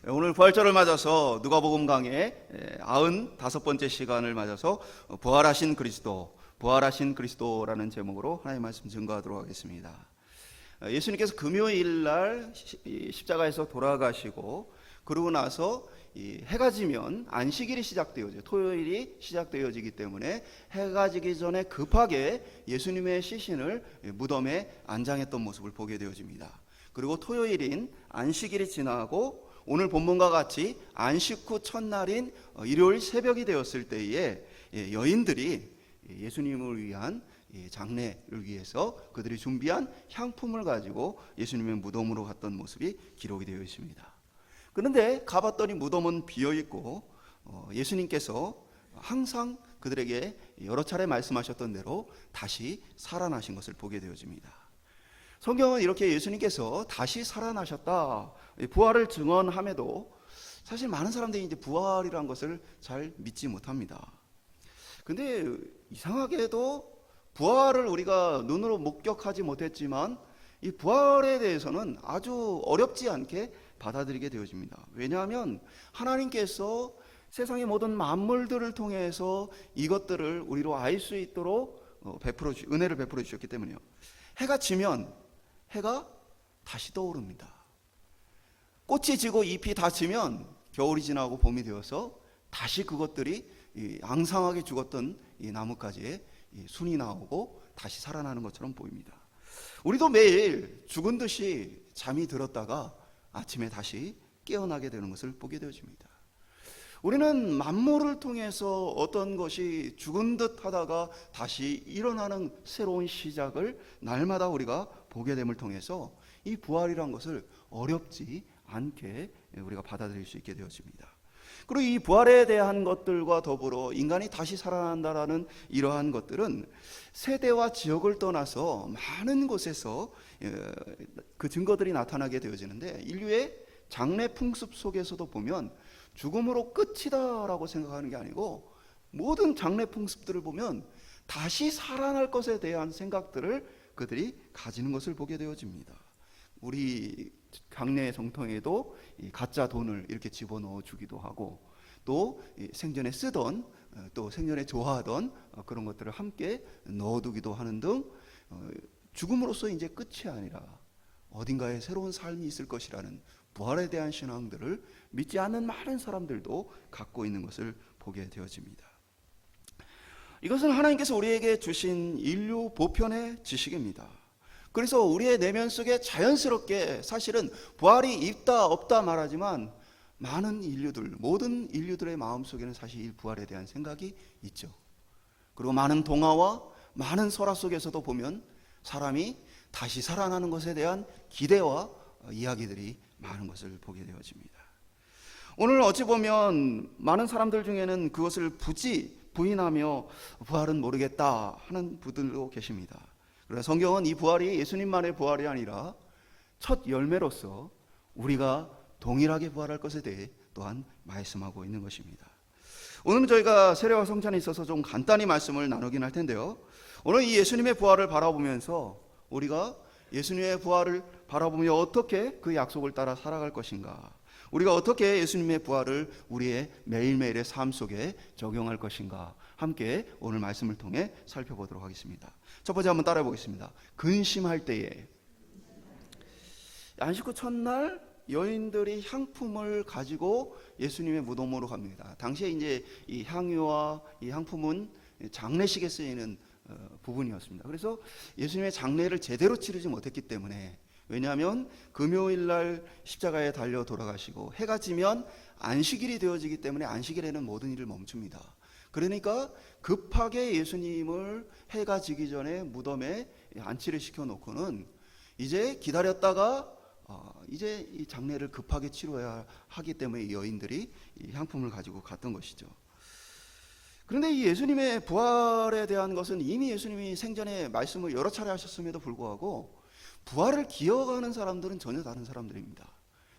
오늘 부활절을 맞아서 누가복음 강의 95번째 시간을 맞아서 부활하신 그리스도라는 제목으로 하나님의 말씀 증거하도록 하겠습니다. 예수님께서 금요일 날 십자가에서 돌아가시고 그러고 나서 해가 지면 안식일이 시작되어져요. 토요일이 시작되어지기 때문에 해가 지기 전에 급하게 예수님의 시신을 무덤에 안장했던 모습을 보게 되어집니다. 그리고 토요일인 안식일이 지나고 오늘 본문과 같이 안식 후 첫날인 일요일 새벽이 되었을 때에 여인들이 예수님을 위한 장례를 위해서 그들이 준비한 향품을 가지고 예수님의 무덤으로 갔던 모습이 기록이 되어 있습니다. 그런데 가봤더니 무덤은 비어있고 예수님께서 항상 그들에게 여러 차례 말씀하셨던 대로 다시 살아나신 것을 보게 되어집니다. 성경은 이렇게 예수님께서 다시 살아나셨다, 부활을 증언함에도 사실 많은 사람들이 이제 부활이라는 것을 잘 믿지 못합니다. 근데 이상하게도 부활을 우리가 눈으로 목격하지 못했지만 이 부활에 대해서는 아주 어렵지 않게 받아들이게 되어집니다. 왜냐하면 하나님께서 세상의 모든 만물들을 통해서 이것들을 우리로 알 수 있도록 은혜를 베풀어 주셨기 때문이에요. 해가 지면 해가 다시 떠오릅니다. 꽃이 지고 잎이 다 지면 겨울이 지나고 봄이 되어서 다시 그것들이 앙상하게 죽었던 이 나뭇가지에 순이 나오고 다시 살아나는 것처럼 보입니다. 우리도 매일 죽은 듯이 잠이 들었다가 아침에 다시 깨어나게 되는 것을 보게 되어집니다. 우리는 만물을 통해서 어떤 것이 죽은 듯 하다가 다시 일어나는 새로운 시작을 날마다 우리가 보게 됨을 통해서 이 부활이라는 것을 어렵지 않게 우리가 받아들일 수 있게 되어집니다. 그리고 이 부활에 대한 것들과 더불어 인간이 다시 살아난다라는 이러한 것들은 세대와 지역을 떠나서 많은 곳에서 그 증거들이 나타나게 되어지는데, 인류의 장래 풍습 속에서도 보면 죽음으로 끝이다라고 생각하는 게 아니고 모든 장래 풍습들을 보면 다시 살아날 것에 대한 생각들을 그들이 가지는 것을 보게 되어집니다. 우리 장례 정통에도 가짜 돈을 이렇게 집어넣어 주기도 하고, 또 생전에 쓰던 또 생전에 좋아하던 그런 것들을 함께 넣어두기도 하는 등 죽음으로써 이제 끝이 아니라 어딘가에 새로운 삶이 있을 것이라는 부활에 대한 신앙들을 믿지 않는 많은 사람들도 갖고 있는 것을 보게 되어집니다. 이것은 하나님께서 우리에게 주신 인류 보편의 지식입니다. 그래서 우리의 내면 속에 자연스럽게 사실은 부활이 있다 없다 말하지만 많은 인류들, 모든 인류들의 마음속에는 사실 이 부활에 대한 생각이 있죠. 그리고 많은 동화와 많은 설화 속에서도 보면 사람이 다시 살아나는 것에 대한 기대와 이야기들이 많은 것을 보게 되어집니다. 오늘 어찌 보면 많은 사람들 중에는 그것을 부인하며 부활은 모르겠다 하는 분들도 계십니다. 그러나 성경은 이 부활이 예수님만의 부활이 아니라 첫 열매로서 우리가 동일하게 부활할 것에 대해 또한 말씀하고 있는 것입니다. 오늘은 저희가 세례와 성찬에 있어서 좀 간단히 말씀을 나누긴 할 텐데요, 오늘 이 예수님의 부활을 바라보면서 우리가 예수님의 부활을 바라보며 어떻게 그 약속을 따라 살아갈 것인가, 우리가 어떻게 예수님의 부활을 우리의 매일매일의 삶 속에 적용할 것인가, 함께 오늘 말씀을 통해 살펴보도록 하겠습니다. 첫 번째 한번 따라해 보겠습니다. 근심할 때에. 안식 후 첫날 여인들이 향품을 가지고 예수님의 무덤으로 갑니다. 당시에 이제 이 향유와 이 향품은 장례식에 쓰이는 부분이었습니다. 그래서 예수님의 장례를 제대로 치르지 못했기 때문에, 왜냐하면 금요일 날 십자가에 달려 돌아가시고 해가 지면 안식일이 되어지기 때문에 안식일에는 모든 일을 멈춥니다. 그러니까 급하게 예수님을 해가 지기 전에 무덤에 안치를 시켜놓고는 이제 기다렸다가 이제 이 장례를 급하게 치러야 하기 때문에 이 여인들이 이 향품을 가지고 갔던 것이죠. 그런데 이 예수님의 부활에 대한 것은 이미 예수님이 생전에 말씀을 여러 차례 하셨음에도 불구하고 부활을 기억하는 사람들은 전혀 다른 사람들입니다.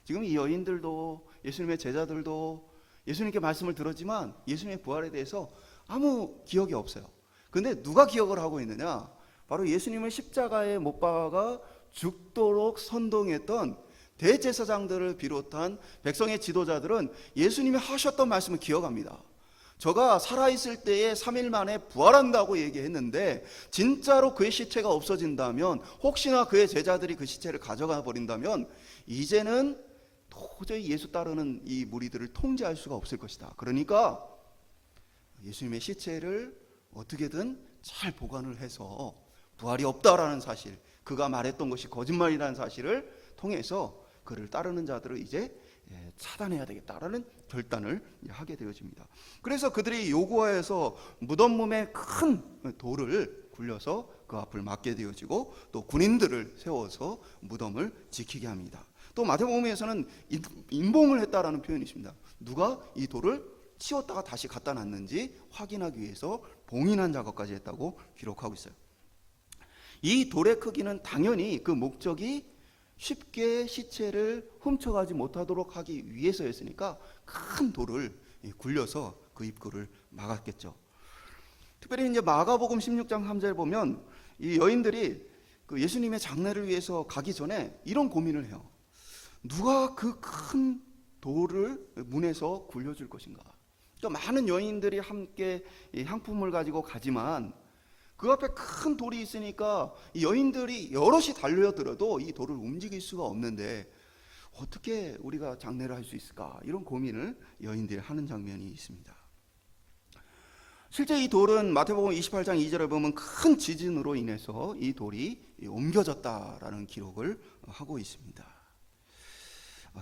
지금 이 여인들도 예수님의 제자들도 예수님께 말씀을 들었지만 예수님의 부활에 대해서 아무 기억이 없어요. 그런데 누가 기억을 하고 있느냐? 바로 예수님을 십자가에 못 박아 죽도록 선동했던 대제사장들을 비롯한 백성의 지도자들은 예수님이 하셨던 말씀을 기억합니다. 저가 살아있을 때에 3일 만에 부활한다고 얘기했는데 진짜로 그의 시체가 없어진다면, 혹시나 그의 제자들이 그 시체를 가져가 버린다면 이제는 도저히 예수 따르는 이 무리들을 통제할 수가 없을 것이다. 그러니까 예수님의 시체를 어떻게든 잘 보관을 해서 부활이 없다라는 사실, 그가 말했던 것이 거짓말이라는 사실을 통해서 그를 따르는 자들을 이제 차단해야 되겠다라는 결단을 하게 되어집니다. 그래서 그들이 요구하여서 무덤 몸에 큰 돌을 굴려서 그 앞을 막게 되어지고, 또 군인들을 세워서 무덤을 지키게 합니다. 또 마태복음에서는 임봉을 했다라는 표현이 있습니다. 누가 이 돌을 치웠다가 다시 갖다 놨는지 확인하기 위해서 봉인한 작업까지 했다고 기록하고 있어요. 이 돌의 크기는 당연히 그 목적이 쉽게 시체를 훔쳐가지 못하도록 하기 위해서였으니까 큰 돌을 굴려서 그 입구를 막았겠죠. 특별히 이제 마가복음 16장 3절 보면 이 여인들이 그 예수님의 장례를 위해서 가기 전에 이런 고민을 해요. 누가 그 큰 돌을 문에서 굴려줄 것인가. 그러니까 많은 여인들이 함께 향품을 가지고 가지만 그 앞에 큰 돌이 있으니까 이 여인들이 여럿이 달려들어도 이 돌을 움직일 수가 없는데 어떻게 우리가 장례를 할 수 있을까, 이런 고민을 여인들이 하는 장면이 있습니다. 실제 이 돌은 마태복음 28장 2절에 보면 큰 지진으로 인해서 이 돌이 옮겨졌다라는 기록을 하고 있습니다.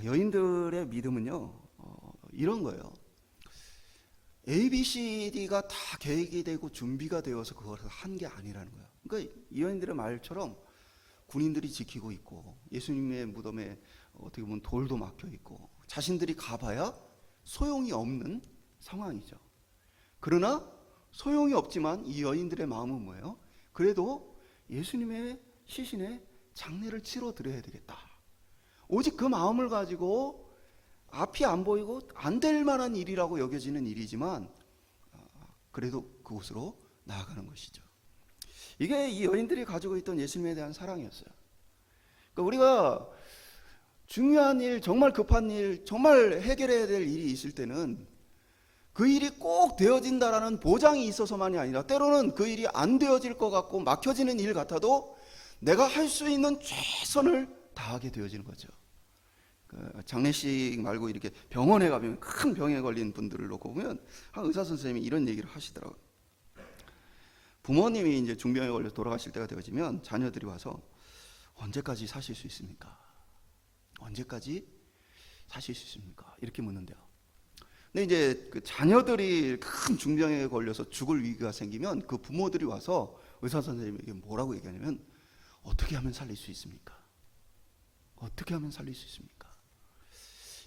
여인들의 믿음은요, 이런 거예요. ABCD가 다 계획이 되고 준비가 되어서 그것을 한 게 아니라는 거예요. 그러니까 이 여인들의 말처럼 군인들이 지키고 있고, 예수님의 무덤에 어떻게 보면 돌도 막혀 있고, 자신들이 가봐야 소용이 없는 상황이죠. 그러나 소용이 없지만 이 여인들의 마음은 뭐예요? 그래도 예수님의 시신에 장례를 치러 드려야 되겠다. 오직 그 마음을 가지고 앞이 안 보이고 안 될 만한 일이라고 여겨지는 일이지만 그래도 그곳으로 나아가는 것이죠. 이게 이 여인들이 가지고 있던 예수님에 대한 사랑이었어요. 그러니까 우리가 중요한 일, 정말 급한 일, 정말 해결해야 될 일이 있을 때는 그 일이 꼭 되어진다라는 보장이 있어서만이 아니라, 때로는 그 일이 안 되어질 것 같고 막혀지는 일 같아도 내가 할 수 있는 최선을 다하게 되어지는 거죠. 장례식 말고 이렇게 병원에 가면 큰 병에 걸린 분들을 놓고 보면 한 의사 선생님이 이런 얘기를 하시더라고요. 부모님이 이제 중병에 걸려 돌아가실 때가 되어지면 자녀들이 와서 언제까지 사실 수 있습니까? 언제까지 사실 수 있습니까? 이렇게 묻는데요. 근데 이제 그 자녀들이 큰 중병에 걸려서 죽을 위기가 생기면 그 부모들이 와서 의사 선생님에게 뭐라고 얘기하냐면, 어떻게 하면 살릴 수 있습니까? 어떻게 하면 살릴 수 있습니까?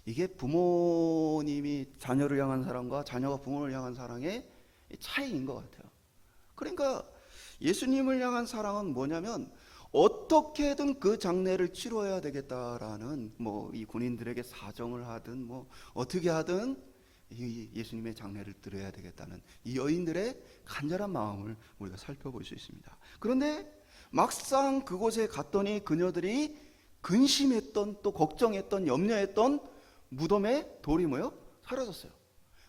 이게 부모님이 자녀를 향한 사랑과 자녀가 부모를 향한 사랑의 차이인 것 같아요. 그러니까 예수님을 향한 사랑은 뭐냐면 어떻게든 그 장례를 치러야 되겠다라는, 이 군인들에게 사정을 하든 어떻게 하든 이 예수님의 장례를 드려야 되겠다는 이 여인들의 간절한 마음을 우리가 살펴볼 수 있습니다. 그런데 막상 그곳에 갔더니 그녀들이 근심했던, 또 걱정했던, 염려했던 무덤에 돌이 사라졌어요.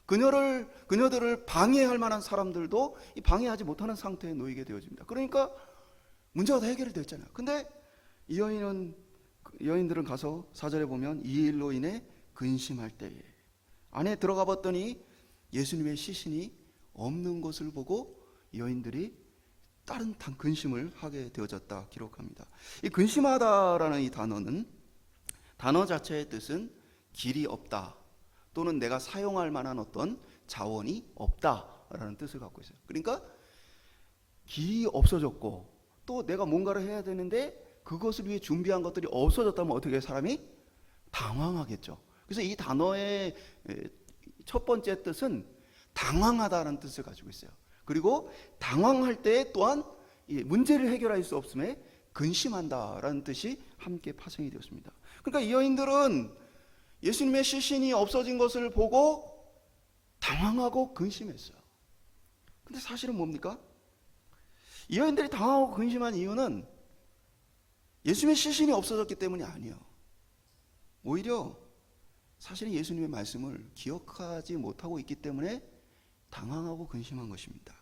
그녀들을 방해할 만한 사람들도 방해하지 못하는 상태에 놓이게 되어집니다. 그러니까 문제가 다 해결이 됐잖아요. 근데 이 여인들은 가서 4절에 보면 이 일로 인해 근심할 때에 안에 들어가 봤더니 예수님의 시신이 없는 것을 보고 여인들이 다른 근심을 하게 되어졌다 기록합니다. 이 근심하다라는 이 단어 자체의 뜻은 길이 없다, 또는 내가 사용할 만한 어떤 자원이 없다라는 뜻을 갖고 있어요. 그러니까 길이 없어졌고, 또 내가 뭔가를 해야 되는데 그것을 위해 준비한 것들이 없어졌다면 어떻게 사람이 당황하겠죠. 그래서 이 단어의 첫 번째 뜻은 당황하다라는 뜻을 가지고 있어요. 그리고 당황할 때 또한 문제를 해결할 수 없음에 근심한다라는 뜻이 함께 파생이 되었습니다. 그러니까 이 여인들은 예수님의 시신이 없어진 것을 보고 당황하고 근심했어요. 근데 사실은 뭡니까? 이 여인들이 당황하고 근심한 이유는 예수님의 시신이 없어졌기 때문이 아니에요. 오히려 사실은 예수님의 말씀을 기억하지 못하고 있기 때문에 당황하고 근심한 것입니다.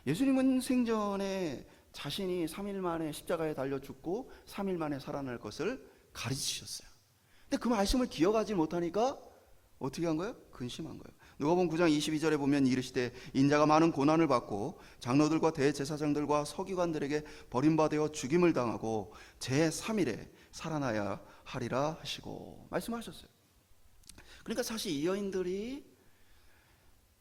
예수님은 생전에 자신이 3일 만에 십자가에 달려 죽고 3일 만에 살아날 것을 가르치셨어요. 근데 그 말씀을 기억하지 못하니까 어떻게 한 거예요? 근심한 거예요. 누가복음 9장 22절에 보면 이르시되 인자가 많은 고난을 받고 장로들과 대제사장들과 서기관들에게 버림받아 죽임을 당하고 제3일에 살아나야 하리라 하시고 말씀하셨어요. 그러니까 사실 이 여인들이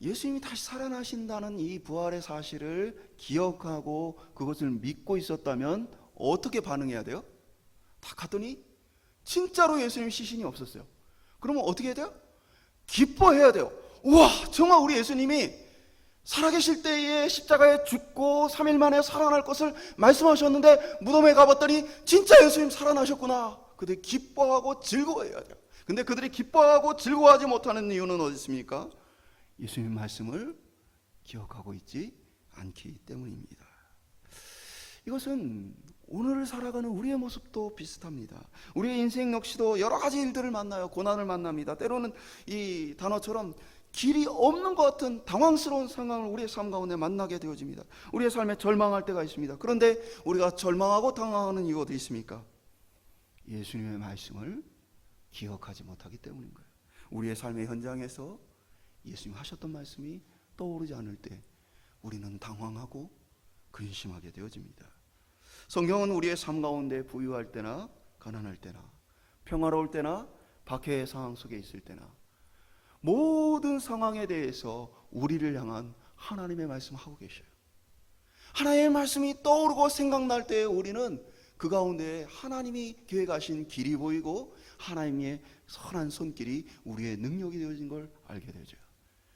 예수님이 다시 살아나신다는 이 부활의 사실을 기억하고 그것을 믿고 있었다면 어떻게 반응해야 돼요? 다 갔더니 진짜로 예수님 시신이 없었어요. 그러면 어떻게 해야 돼요? 기뻐해야 돼요. 우와, 정말 우리 예수님이 살아계실 때에 십자가에 죽고 3일 만에 살아날 것을 말씀하셨는데 무덤에 가봤더니 진짜 예수님 살아나셨구나. 그들이 기뻐하고 즐거워해야 돼요. 근데 그들이 기뻐하고 즐거워하지 못하는 이유는 어디 있습니까? 예수님의 말씀을 기억하고 있지 않기 때문입니다. 이것은 오늘을 살아가는 우리의 모습도 비슷합니다. 우리의 인생 역시도 여러 가지 일들을 만나요. 고난을 만납니다. 때로는 이 단어처럼 길이 없는 것 같은 당황스러운 상황을 우리의 삶 가운데 만나게 되어집니다. 우리의 삶에 절망할 때가 있습니다. 그런데 우리가 절망하고 당황하는 이유가 어디 있습니까? 예수님의 말씀을 기억하지 못하기 때문인 거예요. 우리의 삶의 현장에서 예수님 하셨던 말씀이 떠오르지 않을 때 우리는 당황하고 근심하게 되어집니다. 성경은 우리의 삶 가운데 부유할 때나 가난할 때나 평화로울 때나 박해의 상황 속에 있을 때나 모든 상황에 대해서 우리를 향한 하나님의 말씀을 하고 계셔요. 하나님의 말씀이 떠오르고 생각날 때 우리는 그 가운데 하나님이 계획하신 길이 보이고 하나님의 선한 손길이 우리의 능력이 되어진 걸 알게 되죠.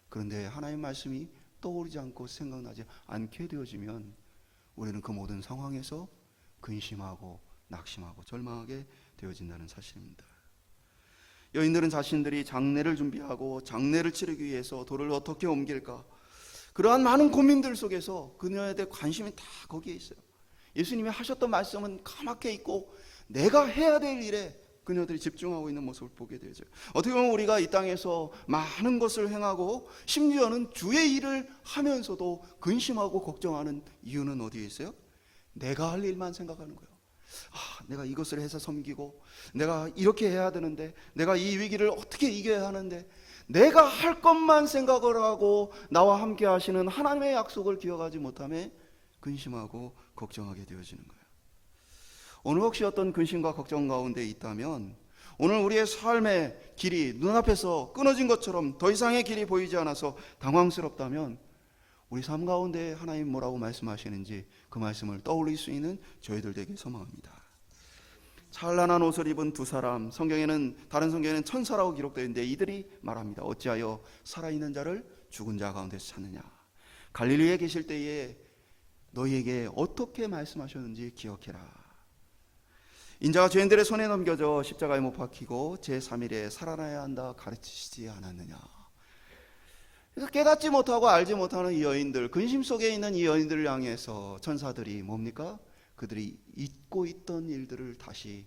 그런데 하나님의 말씀이 떠오르지 않고 생각나지 않게 되어지면 우리는 그 모든 상황에서 근심하고 낙심하고 절망하게 되어진다는 사실입니다. 여인들은 자신들이 장례를 준비하고 장례를 치르기 위해서 돌을 어떻게 옮길까, 그러한 많은 고민들 속에서 그녀에 대해 관심이 다 거기에 있어요. 예수님이 하셨던 말씀은 까맣게 있고 내가 해야 될 일에 그녀들이 집중하고 있는 모습을 보게 되죠. 어떻게 보면 우리가 이 땅에서 많은 것을 행하고 심지어는 주의 일을 하면서도 근심하고 걱정하는 이유는 어디에 있어요? 내가 할 일만 생각하는 거예요. 내가 이것을 해서 섬기고 내가 이렇게 해야 되는데 내가 이 위기를 어떻게 이겨야 하는데 내가 할 것만 생각을 하고 나와 함께 하시는 하나님의 약속을 기억하지 못함에 근심하고 걱정하게 되어지는 거예요. 오늘 혹시 어떤 근심과 걱정 가운데 있다면 오늘 우리의 삶의 길이 눈앞에서 끊어진 것처럼 더 이상의 길이 보이지 않아서 당황스럽다면 우리 삶 가운데 하나님 뭐라고 말씀하시는지 그 말씀을 떠올릴 수 있는 저희들 되게 소망합니다. 찬란한 옷을 입은 두 사람, 성경에는 다른 성경에는 천사라고 기록되어 있는데 이들이 말합니다. 어찌하여 살아있는 자를 죽은 자 가운데서 찾느냐. 갈릴리에 계실 때에 너희에게 어떻게 말씀하셨는지 기억해라. 인자가 죄인들의 손에 넘겨져 십자가에 못 박히고 제3일에 살아나야 한다 가르치시지 않았느냐. 그래서 깨닫지 못하고 알지 못하는 이 여인들, 근심 속에 있는 이 여인들을 향해서 천사들이 뭡니까? 그들이 잊고 있던 일들을 다시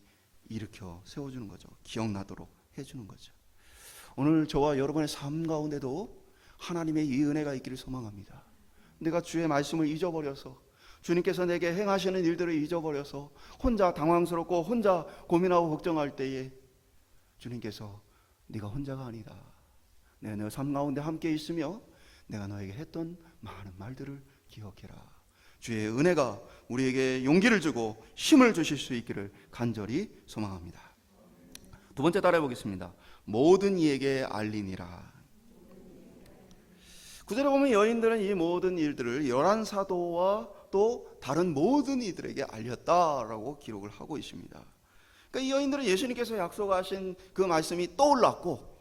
일으켜 세워주는 거죠. 기억나도록 해주는 거죠. 오늘 저와 여러분의 삶 가운데도 하나님의 이 은혜가 있기를 소망합니다. 내가 주의 말씀을 잊어버려서 주님께서 내게 행하시는 일들을 잊어버려서 혼자 당황스럽고 혼자 고민하고 걱정할 때에 주님께서 네가 혼자가 아니다. 내가 너 삶 가운데 함께 있으며 내가 너에게 했던 많은 말들을 기억해라. 주의 은혜가 우리에게 용기를 주고 힘을 주실 수 있기를 간절히 소망합니다. 두 번째 따라해 보겠습니다. 모든 이에게 알리니라. 구절에 보면 여인들은 이 모든 일들을 열한 사도와 또 다른 모든 이들에게 알렸다라고 기록을 하고 있습니다. 그러니까 이 여인들은 예수님께서 약속하신 그 말씀이 떠올랐고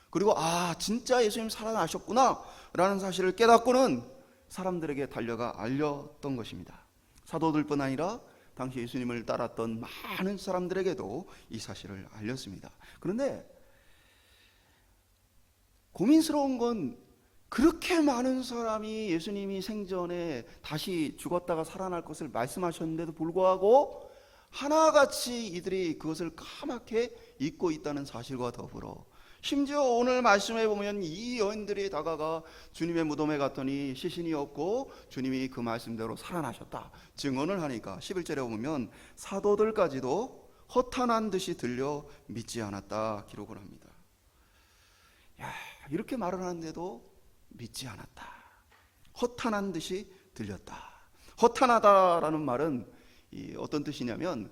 그리고 진짜 예수님 살아나셨구나 라는 사실을 깨닫고는 사람들에게 달려가 알렸던 것입니다. 사도들뿐 아니라 당시 예수님을 따랐던 많은 사람들에게도 이 사실을 알렸습니다. 그런데 고민스러운 건 그렇게 많은 사람이 예수님이 생전에 다시 죽었다가 살아날 것을 말씀하셨는데도 불구하고 하나같이 이들이 그것을 까맣게 잊고 있다는 사실과 더불어 심지어 오늘 말씀에 보면 이 여인들이 다가가 주님의 무덤에 갔더니 시신이 없고 주님이 그 말씀대로 살아나셨다 증언을 하니까 11절에 보면 사도들까지도 허탄한 듯이 들려 믿지 않았다 기록을 합니다. 야, 이렇게 말을 하는데도 믿지 않았다. 허탄한 듯이 들렸다. 허탄하다라는 말은 어떤 뜻이냐면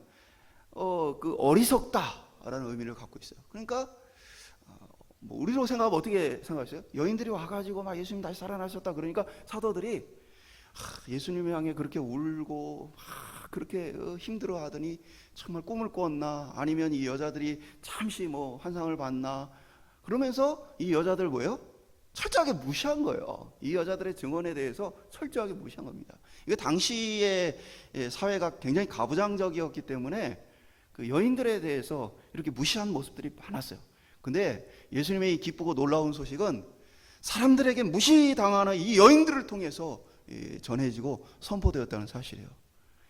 그 어리석다라는 의미를 갖고 있어요. 그러니까 뭐 우리로 생각하면 어떻게 생각하세요? 여인들이 와가지고 막 예수님 다시 살아나셨다 그러니까 사도들이 예수님을 향해 그렇게 울고 그렇게 힘들어하더니 정말 꿈을 꿨나 아니면 이 여자들이 잠시 뭐 환상을 봤나 그러면서 이 여자들 뭐예요? 철저하게 무시한 거예요. 이 여자들의 증언에 대해서 철저하게 무시한 겁니다. 이거 당시의 사회가 굉장히 가부장적이었기 때문에 그 여인들에 대해서 이렇게 무시한 모습들이 많았어요. 근데 예수님의 이 기쁘고 놀라운 소식은 사람들에게 무시당하는 이 여인들을 통해서 전해지고 선포되었다는 사실이에요.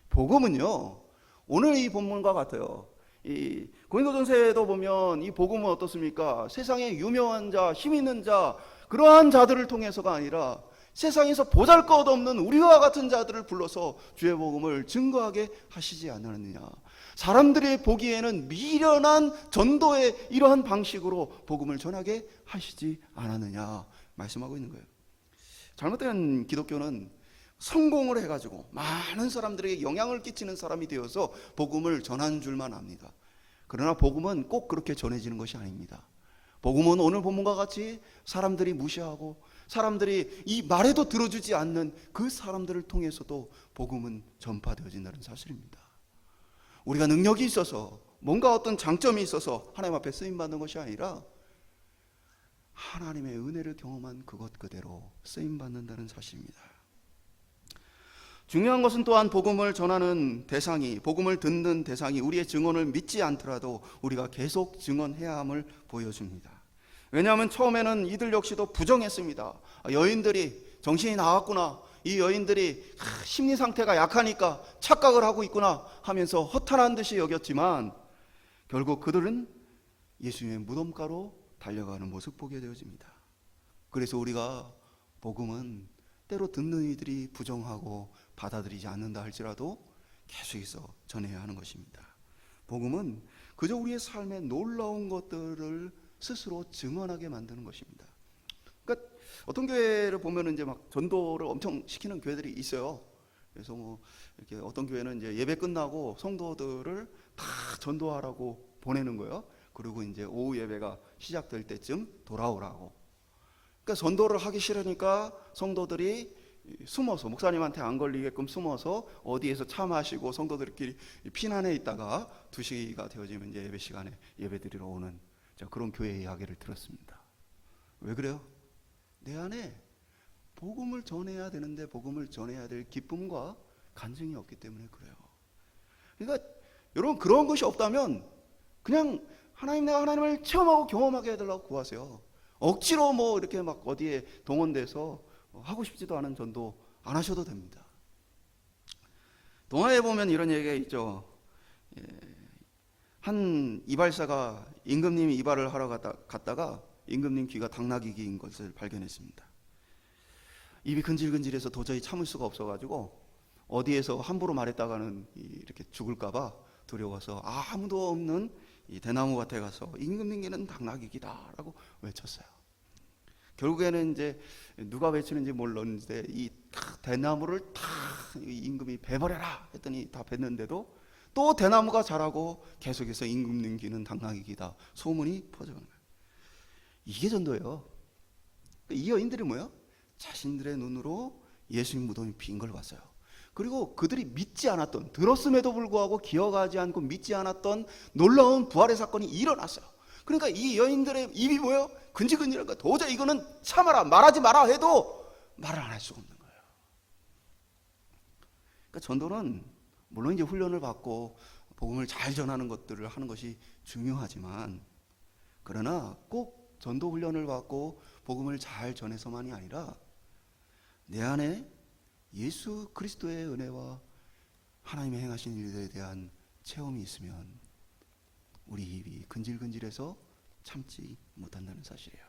복음은요, 오늘 이 본문과 같아요. 이 고린도전서에도 보면 이 복음은 어떻습니까? 세상에 유명한 자, 힘 있는 자, 그러한 자들을 통해서가 아니라 세상에서 보잘것없는 우리와 같은 자들을 불러서 주의 복음을 증거하게 하시지 않느냐. 사람들이 보기에는 미련한 전도의 이러한 방식으로 복음을 전하게 하시지 않았느냐 말씀하고 있는 거예요. 잘못된 기독교는 성공을 해가지고 많은 사람들에게 영향을 끼치는 사람이 되어서 복음을 전하는 줄만 압니다. 그러나 복음은 꼭 그렇게 전해지는 것이 아닙니다. 복음은 오늘 본문과 같이 사람들이 무시하고 사람들이 이 말에도 들어주지 않는 그 사람들을 통해서도 복음은 전파되어진다는 사실입니다. 우리가 능력이 있어서 뭔가 어떤 장점이 있어서 하나님 앞에 쓰임받는 것이 아니라 하나님의 은혜를 경험한 그것 그대로 쓰임받는다는 사실입니다. 중요한 것은 또한 복음을 전하는 대상이, 복음을 듣는 대상이 우리의 증언을 믿지 않더라도 우리가 계속 증언해야 함을 보여줍니다. 왜냐하면 처음에는 이들 역시도 부정했습니다. 여인들이 정신이 나갔구나, 이 여인들이 심리 상태가 약하니까 착각을 하고 있구나 하면서 허탄한 듯이 여겼지만 결국 그들은 예수님의 무덤가로 달려가는 모습 보게 되어집니다. 그래서 우리가 복음은 때로 듣는 이들이 부정하고 받아들이지 않는다 할지라도 계속해서 전해야 하는 것입니다. 복음은 그저 우리의 삶의 놀라운 것들을 스스로 증언하게 만드는 것입니다. 그러니까 어떤 교회를 보면은 이제 막 전도를 엄청 시키는 교회들이 있어요. 그래서 뭐 이렇게 어떤 교회는 이제 예배 끝나고 성도들을 다 전도하라고 보내는 거예요. 그리고 이제 오후 예배가 시작될 때쯤 돌아오라고. 그러니까 전도를 하기 싫으니까 성도들이 숨어서 목사님한테 안 걸리게끔 숨어서 어디에서 차 마시고 성도들끼리 피난해 있다가 2시가 되어지면 이제 예배 시간에 예배 드리러 오는 그런 교회 이야기를 들었습니다. 왜 그래요? 내 안에 복음을 전해야 되는데 복음을 전해야 될 기쁨과 간증이 없기 때문에 그래요. 그러니까 여러분 그런 것이 없다면 그냥 하나님 내가 하나님을 체험하고 경험하게 해달라고 구하세요. 억지로 뭐 이렇게 막 어디에 동원돼서 하고 싶지도 않은 전도 안 하셔도 됩니다. 동화에 보면 이런 얘기가 있죠. 한 이발사가 임금님이 이발을 하러 갔다가 임금님 귀가 당나귀인 것을 발견했습니다. 입이 근질근질해서 도저히 참을 수가 없어가지고 어디에서 함부로 말했다가는 이렇게 죽을까봐 두려워서 아무도 없는 이 대나무 밭에 가서 임금님 귀는 당나귀기다라고 외쳤어요. 결국에는 이제 누가 외치는지 몰랐는데 이 대나무를 다 임금이 베버려라 했더니 다 뱉는데도 또 대나무가 자라고 계속해서 임금님 귀는 당나귀기다 소문이 퍼져가는 거예요. 이게 전도예요. 이 여인들이 뭐예요? 자신들의 눈으로 예수님 무덤이 빈 걸 봤어요. 그리고 그들이 믿지 않았던, 들었음에도 불구하고 기억하지 않고 믿지 않았던 놀라운 부활의 사건이 일어났어요. 그러니까 이 여인들의 입이 뭐예요? 근질근질한 거예요. 도저히 이거는 참아라, 말하지 마라 해도 말을 안 할 수가 없는 거예요. 그러니까 전도는 물론 이제 훈련을 받고 복음을 잘 전하는 것들을 하는 것이 중요하지만, 그러나 꼭 전도 훈련을 받고 복음을 잘 전해서만이 아니라 내 안에 예수 그리스도의 은혜와 하나님의 행하신 일들에 대한 체험이 있으면 우리 입이 근질근질해서 참지 못한다는 사실이에요.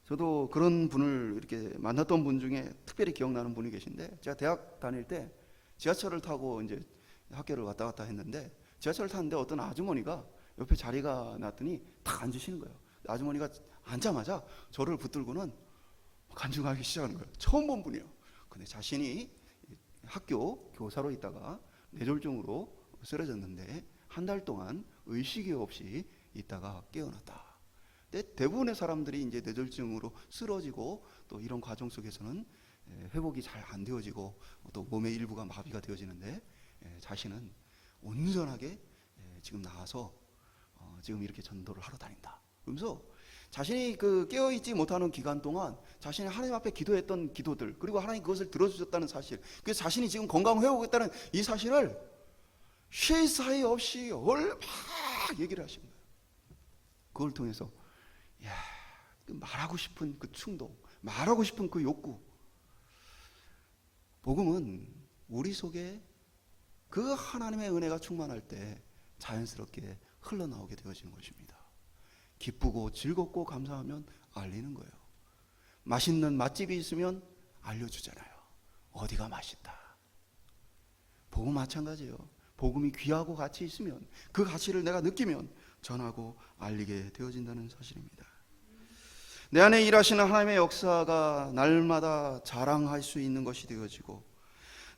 저도 그런 분을 이렇게 만났던 분 중에 특별히 기억나는 분이 계신데, 제가 대학 다닐 때 지하철을 타고 이제 학교를 왔다 갔다 했는데, 지하철을 탔는데 어떤 아주머니가 옆에 자리가 놨더니 탁 앉으시는 거예요. 아주머니가 앉자마자 저를 붙들고는 간증하기 시작하는 거예요. 처음 본 분이에요. 근데 자신이 학교 교사로 있다가 뇌졸중으로 쓰러졌는데 한 달 동안 의식이 없이 있다가 깨어났다. 근데 대부분의 사람들이 이제 뇌졸중으로 쓰러지고 또 이런 과정 속에서는 회복이 잘 안 되어지고 또 몸의 일부가 마비가 되어지는데, 자신은 온전하게 지금 나와서 지금 이렇게 전도를 하러 다닌다. 그러면서 자신이 그 깨어있지 못하는 기간 동안 자신이 하나님 앞에 기도했던 기도들, 그리고 하나님 그것을 들어주셨다는 사실, 그래서 자신이 지금 건강 회복했다는 이 사실을 쉴 사이 없이 막 얘기를 하신 거예요. 그걸 통해서 말하고 싶은 그 충동, 말하고 싶은 그 욕구, 복음은 우리 속에 그 하나님의 은혜가 충만할 때 자연스럽게 흘러나오게 되어지는 것입니다. 기쁘고 즐겁고 감사하면 알리는 거예요. 맛있는 맛집이 있으면 알려주잖아요. 어디가 맛있다. 복음 마찬가지예요. 복음이 귀하고 가치 있으면 그 가치를 내가 느끼면 전하고 알리게 되어진다는 사실입니다. 내 안에 일하시는 하나님의 역사가 날마다 자랑할 수 있는 것이 되어지고,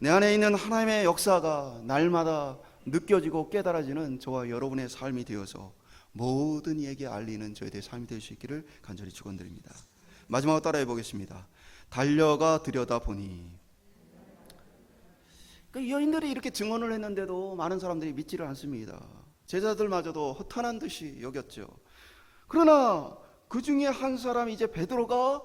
내 안에 있는 하나님의 역사가 날마다 느껴지고 깨달아지는 저와 여러분의 삶이 되어서 모든 이에게 알리는 저희들의 삶이 될 수 있기를 간절히 축원드립니다. 마지막으로 따라해 보겠습니다. 달려가 들여다보니. 그 여인들이 이렇게 증언을 했는데도 많은 사람들이 믿지를 않습니다. 제자들마저도 허탄한 듯이 여겼죠. 그러나 그 중에 한 사람이 이제 베드로가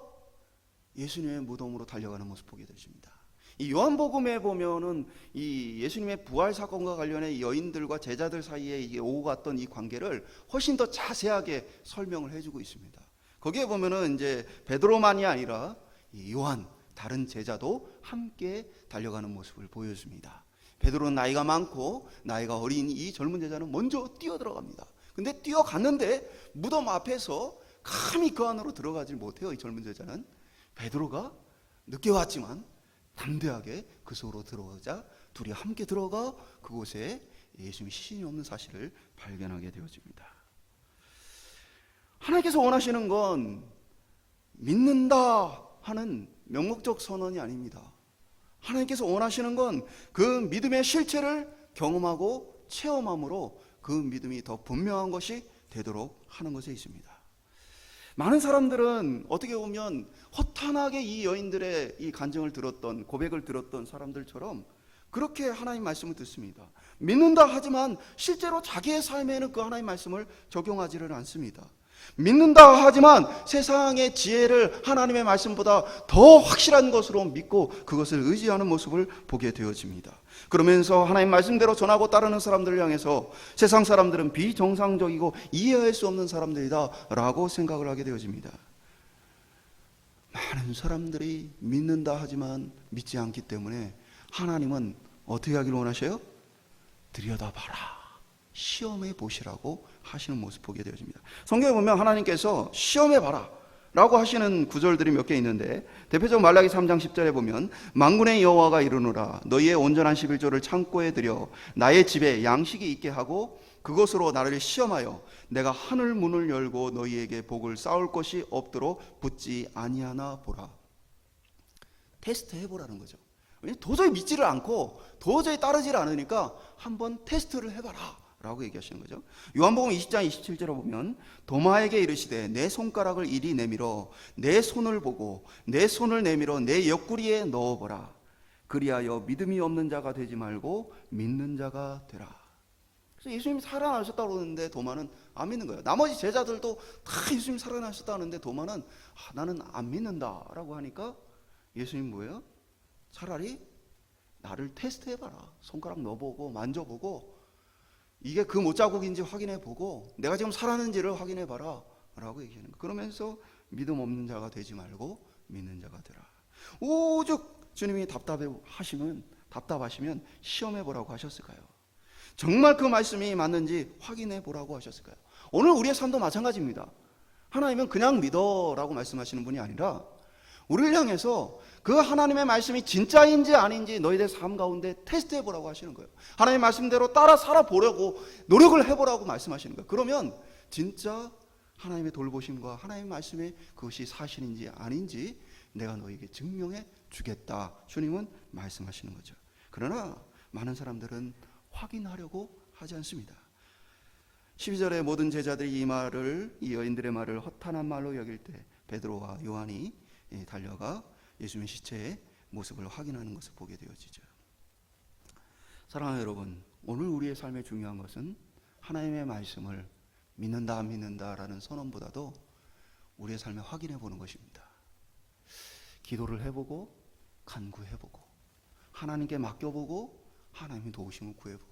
예수님의 무덤으로 달려가는 모습 보게 되십니다. 이 요한복음에 보면은 이 예수님의 부활 사건과 관련해 여인들과 제자들 사이에 이게 오고 갔던 이 관계를 훨씬 더 자세하게 설명을 해주고 있습니다. 거기에 보면은 이제 베드로만이 아니라 이 요한, 다른 제자도 함께 달려가는 모습을 보여줍니다. 베드로는 나이가 많고 나이가 어린 이 젊은 제자는 먼저 뛰어들어갑니다. 근데 뛰어갔는데 무덤 앞에서 감히 그 안으로 들어가지 못해요. 이 젊은 제자는. 베드로가 늦게 왔지만 담대하게 그 속으로 들어가자 둘이 함께 들어가 그곳에 예수님이 시신이 없는 사실을 발견하게 되어집니다. 하나님께서 원하시는 건 믿는다 하는 명목적 선언이 아닙니다. 하나님께서 원하시는 건 그 믿음의 실체를 경험하고 체험함으로 그 믿음이 더 분명한 것이 되도록 하는 것에 있습니다. 많은 사람들은 어떻게 보면 허탄하게 이 여인들의 이 간증을 들었던, 고백을 들었던 사람들처럼 그렇게 하나님 말씀을 듣습니다. 믿는다 하지만 실제로 자기의 삶에는 그 하나님 말씀을 적용하지를 않습니다. 믿는다 하지만 세상의 지혜를 하나님의 말씀보다 더 확실한 것으로 믿고 그것을 의지하는 모습을 보게 되어집니다. 그러면서 하나님 말씀대로 전하고 따르는 사람들을 향해서 세상 사람들은 비정상적이고 이해할 수 없는 사람들이다 라고 생각을 하게 되어집니다. 많은 사람들이 믿는다 하지만 믿지 않기 때문에 하나님은 어떻게 하기를 원하셔요? 들여다봐라, 시험해 보시라고 하시는 모습 보게 되어집니다. 성경에 보면 하나님께서 시험해 봐라 라고 하시는 구절들이 몇 개 있는데, 대표적으로 말라기 3장 10절에 보면 만군의 여호와가 이르노라 너희의 온전한 11조를 창고에 들여 나의 집에 양식이 있게 하고 그것으로 나를 시험하여 내가 하늘 문을 열고 너희에게 복을 쌓을 것이 없도록 붙지 아니하나 보라. 테스트 해보라는 거죠. 도저히 믿지를 않고 도저히 따르지를 않으니까 한번 테스트를 해봐라 라고 얘기하시는 거죠. 요한복음 20장 27절에 보면 도마에게 이르시되 내 손가락을 이리 내밀어 내 손을 보고 내 손을 내밀어 내 옆구리에 넣어보라. 그리하여 믿음이 없는 자가 되지 말고 믿는 자가 되라. 그래서 예수님이 살아나셨다고 그러는데 도마는 안 믿는 거예요. 나머지 제자들도 다 예수님 살아나셨다는데 도마는 나는 안 믿는다 라고 하니까 예수님 뭐예요? 차라리 나를 테스트해봐라. 손가락 넣어보고 만져보고 이게 그 못자국인지 확인해보고 내가 지금 살았는지를 확인해봐라 라고 얘기하는 거예요. 그러면서 믿음 없는 자가 되지 말고 믿는 자가 되라. 오죽 주님이 답답하시면 시험해보라고 하셨을까요? 정말 그 말씀이 맞는지 확인해 보라고 하셨을까요? 오늘 우리의 삶도 마찬가지입니다. 하나님은 그냥 믿어라고 말씀하시는 분이 아니라 우리를 향해서 그 하나님의 말씀이 진짜인지 아닌지 너희들 삶 가운데 테스트해 보라고 하시는 거예요. 하나님의 말씀대로 따라 살아보려고 노력을 해보라고 말씀하시는 거예요. 그러면 진짜 하나님의 돌보심과 하나님의 말씀에 그것이 사실인지 아닌지 내가 너에게 증명해 주겠다. 주님은 말씀하시는 거죠. 그러나 많은 사람들은 확인하려고 하지 않습니다. 12절에 모든 제자들이 이 여인들의 말을 허탄한 말로 여길 때 베드로와 요한이 달려가 예수님의 시체의 모습을 확인하는 것을 보게 되어지죠. 사랑하는 여러분, 오늘 우리의 삶에 중요한 것은 하나님의 말씀을 믿는다 안 믿는다라는 선언보다도 우리의 삶에 확인해 보는 것입니다. 기도를 해보고 간구해보고 하나님께 맡겨보고 하나님의 도우심을 구해보고,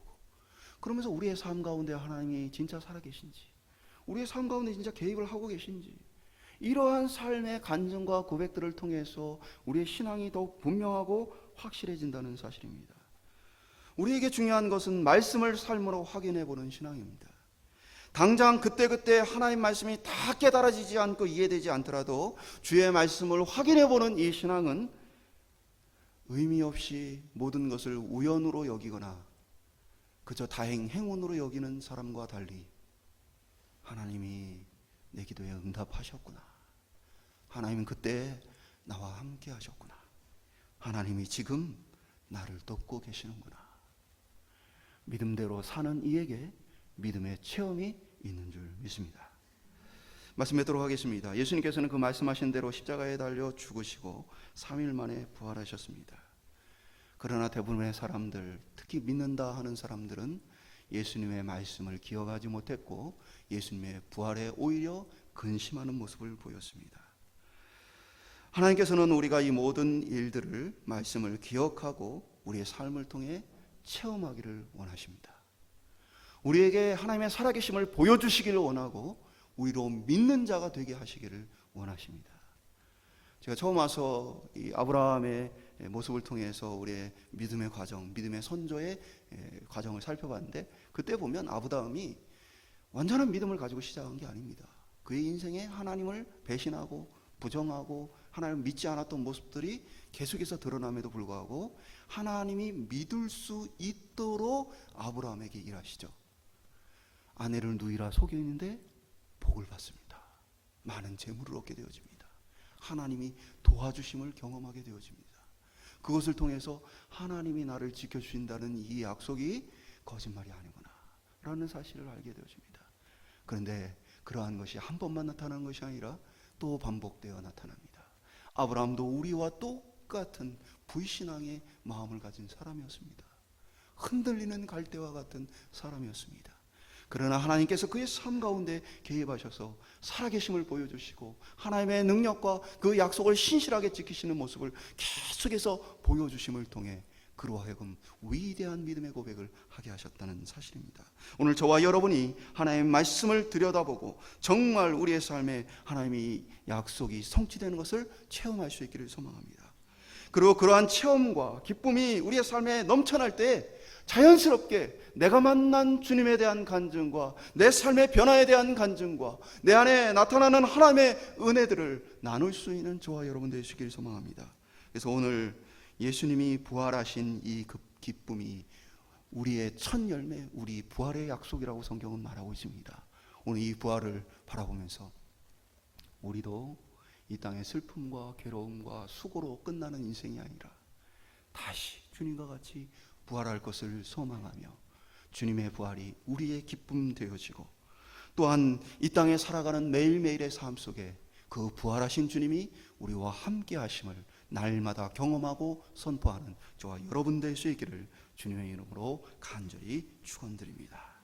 그러면서 우리의 삶 가운데 하나님이 진짜 살아계신지, 우리의 삶 가운데 진짜 개입을 하고 계신지, 이러한 삶의 간증과 고백들을 통해서 우리의 신앙이 더욱 분명하고 확실해진다는 사실입니다. 우리에게 중요한 것은 말씀을 삶으로 확인해 보는 신앙입니다. 당장 그때그때 하나님 말씀이 다 깨달아지지 않고 이해되지 않더라도 주의 말씀을 확인해 보는 이 신앙은 의미 없이 모든 것을 우연으로 여기거나 그저 행운으로 여기는 사람과 달리 하나님이 내 기도에 응답하셨구나, 하나님은 그때 나와 함께 하셨구나, 하나님이 지금 나를 돕고 계시는구나, 믿음대로 사는 이에게 믿음의 체험이 있는 줄 믿습니다. 말씀 맺도록 하겠습니다. 예수님께서는 그 말씀하신 대로 십자가에 달려 죽으시고 3일 만에 부활하셨습니다. 그러나 대부분의 사람들, 특히 믿는다 하는 사람들은 예수님의 말씀을 기억하지 못했고 예수님의 부활에 오히려 근심하는 모습을 보였습니다. 하나님께서는 우리가 이 모든 일들을 말씀을 기억하고 우리의 삶을 통해 체험하기를 원하십니다. 우리에게 하나님의 살아계심을 보여주시기를 원하고 오히려 믿는 자가 되게 하시기를 원하십니다. 제가 처음 와서 이 아브라함의 모습을 통해서 우리의 믿음의 과정, 믿음의 선조의 과정을 살펴봤는데, 그때 보면 아브라함이 완전한 믿음을 가지고 시작한 게 아닙니다. 그의 인생에 하나님을 배신하고 부정하고 하나님을 믿지 않았던 모습들이 계속해서 드러남에도 불구하고 하나님이 믿을 수 있도록 아브라함에게 일하시죠. 아내를 누이라 속여 있는데 복을 받습니다. 많은 재물을 얻게 되어집니다. 하나님이 도와주심을 경험하게 되어집니다. 그것을 통해서 하나님이 나를 지켜주신다는 이 약속이 거짓말이 아니구나 라는 사실을 알게 되어집니다. 그런데 그러한 것이 한 번만 나타나는 것이 아니라 또 반복되어 나타납니다. 아브라함도 우리와 똑같은 불신앙의 마음을 가진 사람이었습니다. 흔들리는 갈대와 같은 사람이었습니다. 그러나 하나님께서 그의 삶 가운데 개입하셔서 살아계심을 보여주시고 하나님의 능력과 그 약속을 신실하게 지키시는 모습을 계속해서 보여주심을 통해 그로 하여금 위대한 믿음의 고백을 하게 하셨다는 사실입니다. 오늘 저와 여러분이 하나님의 말씀을 들여다보고 정말 우리의 삶에 하나님의 약속이 성취되는 것을 체험할 수 있기를 소망합니다. 그리고 그러한 체험과 기쁨이 우리의 삶에 넘쳐날 때 자연스럽게 내가 만난 주님에 대한 간증과 내 삶의 변화에 대한 간증과 내 안에 나타나는 하나님의 은혜들을 나눌 수 있는 저와 여러분 되시길 소망합니다. 그래서 오늘 예수님이 부활하신 이 기쁨이 우리의 첫 열매, 우리 부활의 약속이라고 성경은 말하고 있습니다. 오늘 이 부활을 바라보면서 우리도 이 땅의 슬픔과 괴로움과 수고로 끝나는 인생이 아니라 다시 주님과 같이 부활할 것을 소망하며 주님의 부활이 우리의 기쁨 되어지고, 또한 이 땅에 살아가는 매일매일의 삶 속에 그 부활하신 주님이 우리와 함께 하심을 날마다 경험하고 선포하는 저와 여러분 될 수 있기를 주님의 이름으로 간절히 축원드립니다.